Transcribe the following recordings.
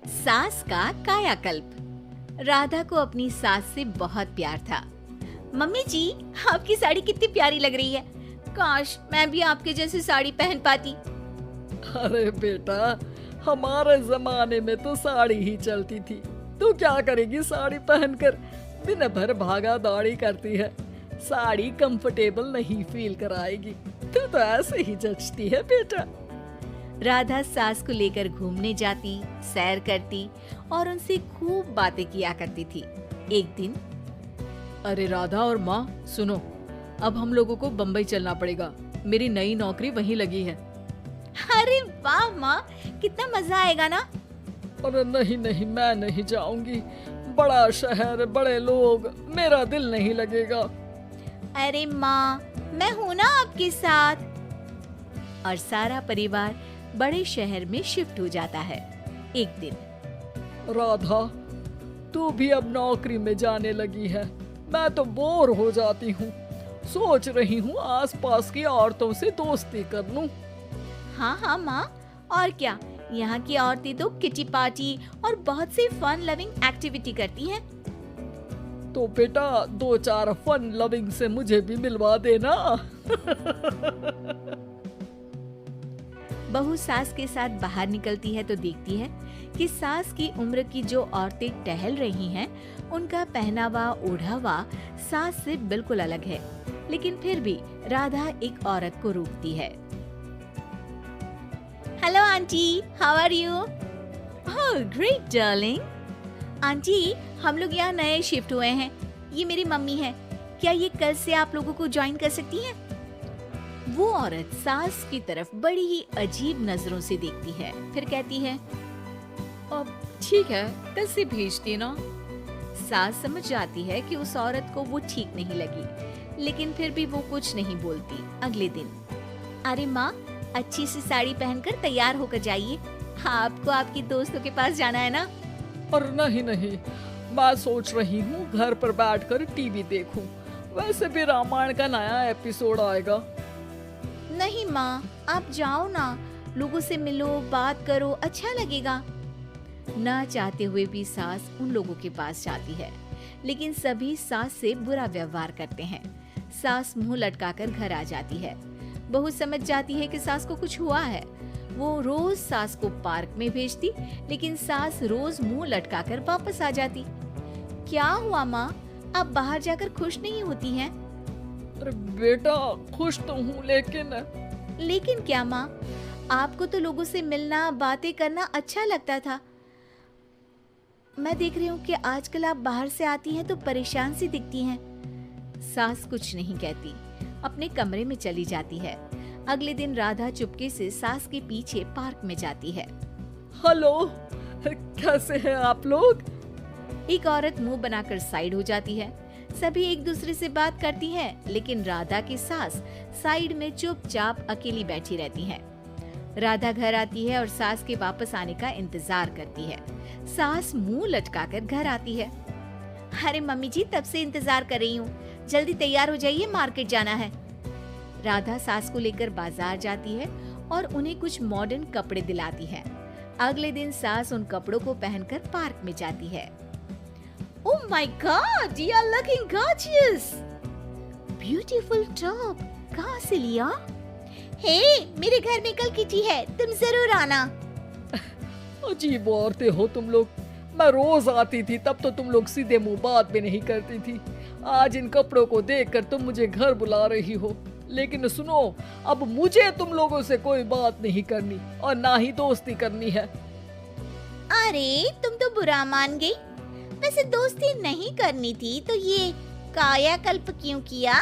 सास का कायाकल्प। राधा को अपनी सास से बहुत प्यार था। मम्मी जी, आपकी साड़ी कितनी प्यारी लग रही है। काश मैं भी आपके जैसी साड़ी पहन पाती। अरे बेटा, हमारे जमाने में तो साड़ी ही चलती थी। तू क्या करेगी साड़ी पहनकर? दिन भर भागा दौड़ी करती है। साड़ी कंफर्टेबल नहीं फील कराएगी। तू तो ऐसे ही जचती है बेटा। राधा सास को लेकर घूमने जाती, सैर करती और उनसे खूब बातें किया करती थी। एक दिन, अरे राधा और माँ सुनो, अब हम लोगों को बम्बई चलना पड़ेगा। मेरी नई नौकरी वहीं लगी है। अरे वाह माँ, कितना मजा आएगा ना। अरे नहीं नहीं, मैं नहीं जाऊंगी। बड़ा शहर, बड़े लोग, मेरा दिल नहीं लगेगा। अरे माँ, मैं हूँ ना आपके साथ। और सारा परिवार बड़े शहर में शिफ्ट हो जाता है। एक दिन, राधा, तू भी अब नौकरी में जाने लगी है। मैं तो बोर हो जाती हूँ। सोच रही हूँ आसपास की औरतों से दोस्ती कर लूं। हाँ हाँ माँ, और क्या, यहाँ की औरतें तो किटी पार्टी और बहुत सी फन लविंग एक्टिविटी करती हैं। तो बेटा, 2-4 फन लविंग से मुझे भी मिलवा देना। बहू सास के साथ बाहर निकलती है तो देखती है कि सास की उम्र की जो औरतें टहल रही हैं, उनका पहनावा ओढ़ावा सास से बिल्कुल अलग है। लेकिन फिर भी राधा एक औरत को रोकती है। Hello aunty, how are you? Oh great darling. Aunty, हम लोग यहाँ नए शिफ्ट हुए हैं। ये मेरी मम्मी है। क्या ये कल से आप लोगों को ज्वाइन कर सकती हैं? वो औरत सास की तरफ बड़ी ही अजीब नजरों से देखती है, फिर कहती है, अब ठीक है, कल से भेज देना। सास समझ जाती है कि उस औरत को वो ठीक नहीं लगी, लेकिन फिर भी वो कुछ नहीं बोलती। अगले दिन, अरे माँ, अच्छी सी साड़ी पहनकर तैयार होकर जाइए। आपको आपकी दोस्तों के पास जाना है ना। और नहीं नहीं, मैं सोच रही हूँ घर पर बैठकर टीवी देखूं। वैसे भी रामायण का नया एपिसोड आएगा। नहीं माँ, आप जाओ ना, लोगों से मिलो, बात करो, अच्छा लगेगा। ना चाहते हुए भी सास उन लोगों के पास जाती है, लेकिन सभी सास से बुरा व्यवहार करते हैं। सास मुंह लटकाकर घर आ जाती है। बहू समझ जाती है कि सास को कुछ हुआ है। वो रोज सास को पार्क में भेजती, लेकिन सास रोज मुंह लटकाकर वापस आ जाती। क्या हुआ माँ, आप बाहर जाकर खुश नहीं होती हैं? अरे बेटा, खुश तो हूँ, लेकिन क्या माँ? आपको तो लोगों से मिलना, बातें करना अच्छा लगता था। मैं देख रही हूँ कि आजकल आप बाहर से आती हैं तो परेशान सी दिखती हैं। सास कुछ नहीं कहती, अपने कमरे में चली जाती है। अगले दिन राधा चुपके से सास के पीछे पार्क में जाती है। हेलो, कैसे हैं आप लोग? एक औरत मुंह बनाकर साइड हो जाती है। सभी एक दूसरे से बात करती हैं, लेकिन राधा की सास साइड में चुपचाप अकेली बैठी रहती है। राधा घर आती है और सास के वापस आने का इंतजार करती है। सास मुंह लटकाकर घर आती है। अरे मम्मी जी, तब से इंतजार कर रही हूँ, जल्दी तैयार हो जाइए, मार्केट जाना है। राधा सास को लेकर बाजार जाती है और उन्हें कुछ मॉडर्न कपड़े दिलाती है। अगले दिन सास उन कपड़ों को पहनकर पार्क में जाती है। Oh my God, you are looking gorgeous. Beautiful top. कहाँ से लिया? Hey, मेरे घर में कल किटी है, तुम जरूर आना। अजीब औरतें हो तुम लोग। मैं रोज आती थी, तब तो तुम लोग सीधे मुंह बात भी नहीं करती थी। आज इन कपड़ों को देखकर तुम मुझे घर बुला रही हो। लेकिन सुनो, अब मुझे तुम लोगों से कोई बात नहीं करनी और ना ही दोस्ती करनी है। अरे, तुम तो बुरा मान गई। वैसे दोस्ती नहीं करनी थी तो ये कायाकल्प क्यों किया?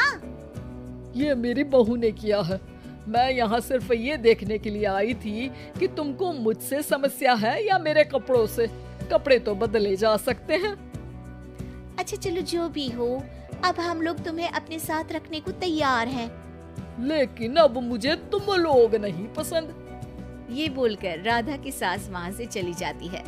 ये मेरी बहू ने किया है। मैं यहाँ सिर्फ ये देखने के लिए आई थी कि तुमको मुझसे समस्या है या मेरे कपड़ों से। कपड़े तो बदले जा सकते हैं। अच्छा चलो, जो भी हो, अब हम लोग तुम्हें अपने साथ रखने को तैयार हैं। लेकिन अब मुझे तुम लोग नहीं पसंद। ये बोलकर राधा की सास वहाँ से चली जाती है।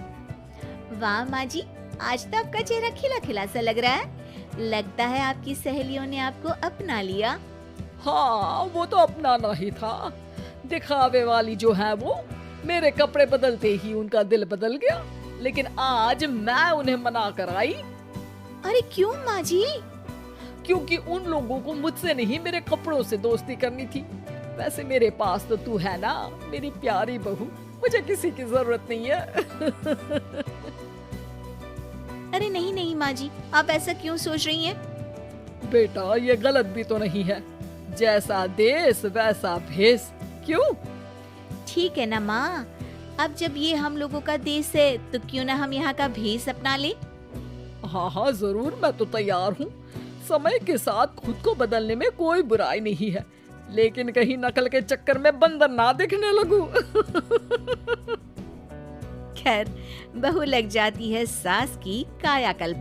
वाह माँ जी, आज तो आपका चेहरा खिला खिला सा लग रहा है। लगता है आपकी सहेलियों ने आपको अपना लिया। हाँ, वो तो अपनाना ही था। दिखावे वाली जो है वो, मेरे कपड़े बदलते ही उनका दिल बदल गया। लेकिन आज मैं उन्हें मना कर आई, अरे क्यों माँ जी? क्योंकि उन लोगों को मुझसे नहीं मेरे कपड़ों से दोस्ती करनी थी। वैसे मेरे पास तो तू है ना, मेरी प्यारी बहू, मुझे किसी की जरूरत नहीं है। अरे नहीं नहीं माँ जी, आप ऐसा क्यों सोच रही हैं? बेटा ये गलत भी तो नहीं है, जैसा देश वैसा भेष, क्यों? ठीक है ना माँ, अब जब ये हम लोगों का देश है तो क्यों ना हम यहाँ का भेष अपना ले। हाँ हाँ जरूर, मैं तो तैयार हूँ। समय के साथ खुद को बदलने में कोई बुराई नहीं है, लेकिन कहीं नकल के चक्कर में बंदर ना दिखने लगूं। खैर, बहू लग जाती है सास की कायाकल्प।